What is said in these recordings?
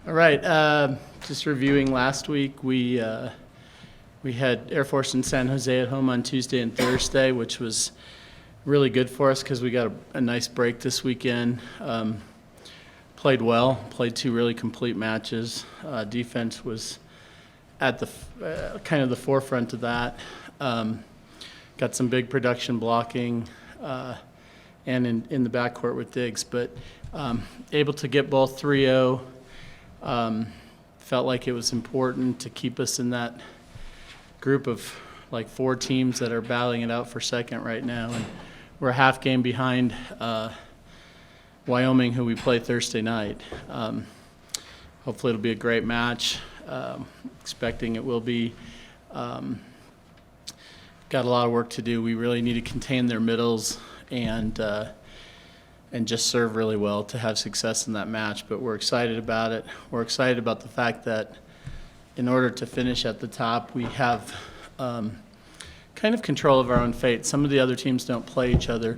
All right. Just reviewing last week, we had Air Force in San Jose at home on Tuesday and Thursday, which was really good for us because we got a nice break this weekend. Played well, played two really complete matches. Defense was at the kind of the forefront of that. Got some big production blocking and in the backcourt with Diggs, but able to get both 3-0. Felt like it was important to keep us in that group of like four teams that are battling it out for second right now. And we're a half game behind Wyoming, who we play Thursday night. Hopefully it'll be a great match. Expecting it will be. Got a lot of work to do. We really need to contain their middles and just serve really well to have success in that match. But we're excited about it. We're excited about the fact that in order to finish at the top, we have kind of control of our own fate. Some of the other teams don't play each other.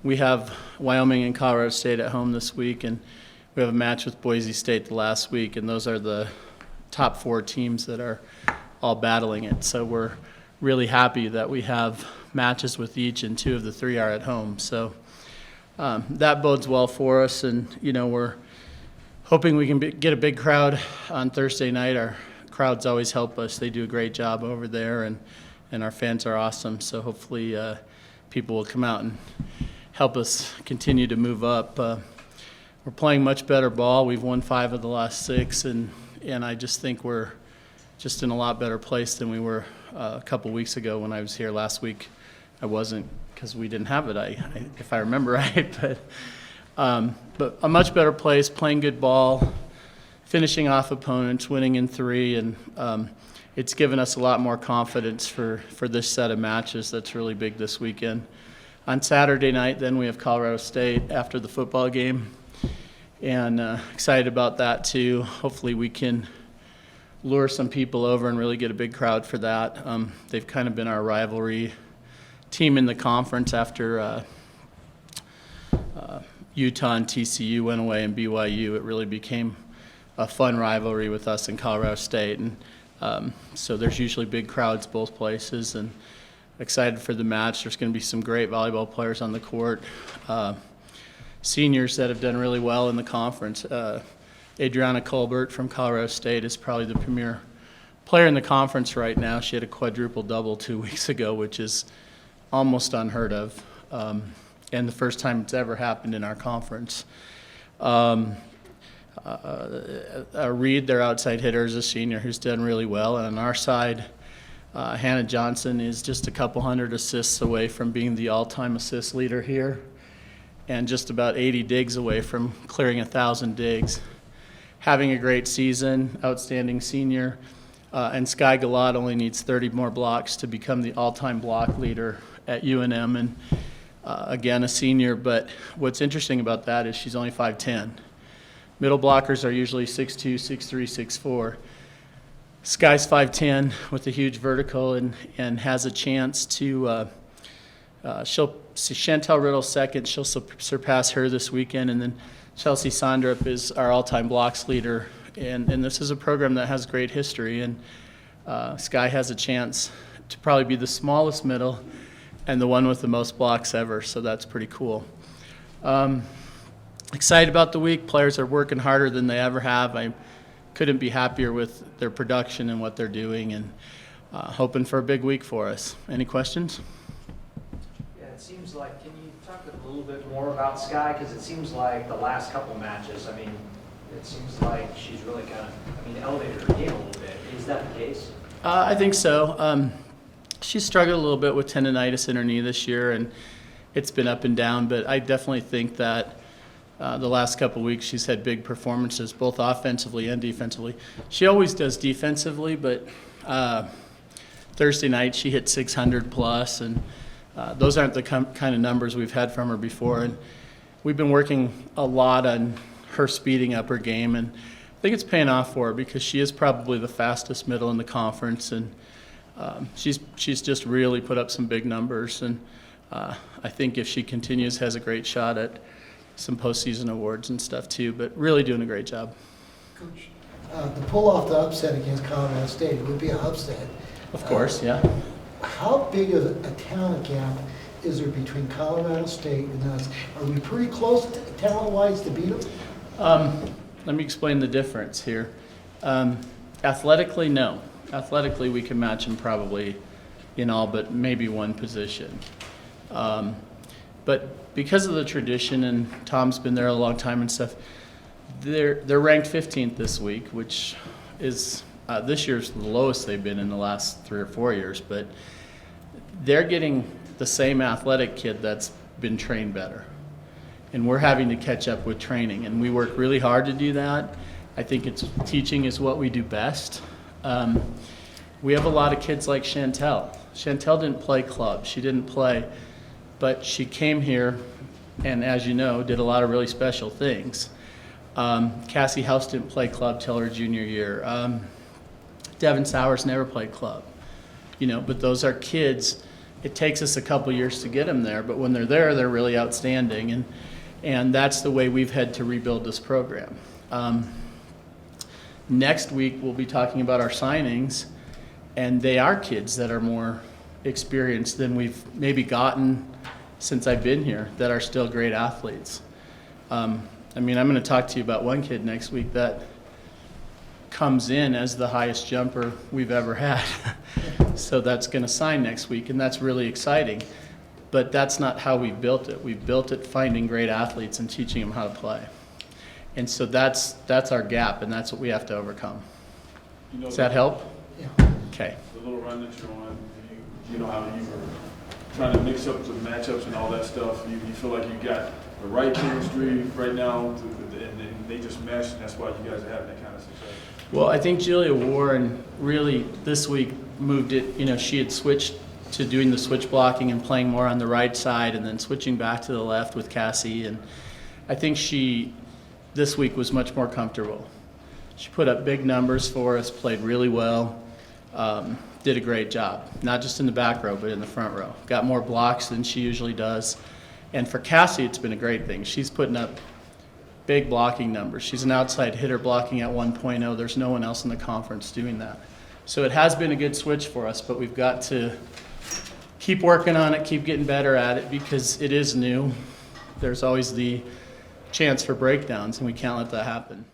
We have Wyoming and Colorado State at home this week, and we have a match with Boise State the last week, and those are the top four teams that are all battling it. So we're really happy that we have matches with each, and two of the three are at home. So that bodes well for us, and we're hoping we can get a big crowd on Thursday night. Our crowds always help us. They do a great job over there, and our fans are awesome. So hopefully people will come out and help us continue to move up. We're playing much better ball. We've won 5 of the last 6, and I just think we're just in a lot better place than we were a couple weeks ago when I was here last week. I wasn't because we didn't have it, if I remember right. But a much better place, playing good ball, finishing off opponents, winning in 3, and it's given us a lot more confidence for this set of matches that's really big this weekend. On Saturday night, then we have Colorado State after the football game, and excited about that too. Hopefully we can lure some people over and really get a big crowd for that. They've kind of been our rivalry team in the conference after Utah and TCU went away and BYU. It really became a fun rivalry with us and Colorado State, and so there's usually big crowds both places, and excited for the match. There's going to be some great volleyball players on the court, seniors that have done really well in the conference. Adriana Colbert from Colorado State is probably the premier player in the conference right now. She had a quadruple double 2 weeks ago, which is almost unheard of, and the first time it's ever happened in our conference. Reed, their outside hitter, is a senior who's done really well. And on our side, Hannah Johnson is just a couple hundred assists away from being the all-time assist leader here, and just about 80 digs away from clearing 1,000 digs. Having a great season, outstanding senior. And Sky Galad only needs 30 more blocks to become the all-time block leader at UNM, and again, a senior. But what's interesting about that is she's only 5'10". Middle blockers are usually 6'2", 6'3", 6'4". Sky's 5'10" with a huge vertical and has a chance to Chantel Riddle's second. She'll surpass her this weekend, and then Chelsea Sondrup is our all-time blocks leader. And this is a program that has great history, and Sky has a chance to probably be the smallest middle and the one with the most blocks ever, so that's pretty cool. Excited about the week. Players are working harder than they ever have. I couldn't be happier with their production and what they're doing, and hoping for a big week for us. Any questions? Yeah, it seems like, can you talk a little bit more about Sky? Because it seems like the last couple matches, it seems like she's really kind of, elevated her game a little bit. Is that the case? I think so. She struggled a little bit with tendonitis in her knee this year, and it's been up and down, but I definitely think that the last couple of weeks she's had big performances, both offensively and defensively. She always does defensively, but Thursday night she hit 600 plus, and those aren't the kind of numbers we've had from her before. And we've been working a lot on her speeding up her game, and I think it's paying off for her because she is probably the fastest middle in the conference, and she's just really put up some big numbers. And I think if she continues, has a great shot at some postseason awards and stuff too, but really doing a great job. Coach, to pull off the upset against Colorado State, it would be an upset. Of course, yeah. How big of a talent gap is there between Colorado State and us? Are we pretty close talent-wise to beat them? Let me explain the difference here. Athletically, no. Athletically, we can match them probably in all but maybe one position. But because of the tradition, and Tom's been there a long time and stuff, they're ranked 15th this week, which is this year's the lowest they've been in the last 3 or 4 years. But they're getting the same athletic kid that's been trained better. And we're having to catch up with training, and we work really hard to do that. I think teaching is what we do best. We have a lot of kids like Chantel. Chantel didn't play club. She didn't play, but she came here and, as you know, did a lot of really special things. Cassie House didn't play club till her junior year. Devin Sowers never played club. But those are kids. It takes us a couple years to get them there, but when they're there, they're really outstanding. And that's the way we've had to rebuild this program. Next week, we'll be talking about our signings, and they are kids that are more experienced than we've maybe gotten since I've been here that are still great athletes. I'm going to talk to you about one kid next week that comes in as the highest jumper we've ever had. So that's going to sign next week, and that's really exciting. But that's not how we built it. We built it finding great athletes and teaching them how to play. And so that's our gap, and that's what we have to overcome. Does that help? Yeah. Okay. The little run that you're on, you know how you were trying to mix up the matchups and all that stuff. You feel like you got the right chemistry right now, and they just mesh, and that's why you guys are having that kind of success. Well, I think Julia Warren really this week moved it. She had switched to doing the switch blocking and playing more on the right side and then switching back to the left with Cassie. And I think she, this week, was much more comfortable. She put up big numbers for us, played really well, did a great job, not just in the back row, but in the front row. Got more blocks than she usually does. And for Cassie, it's been a great thing. She's putting up big blocking numbers. She's an outside hitter blocking at 1.0. There's no one else in the conference doing that. So it has been a good switch for us, but we've got to keep working on it, keep getting better at it, because it is new. There's always the chance for breakdowns, and we can't let that happen.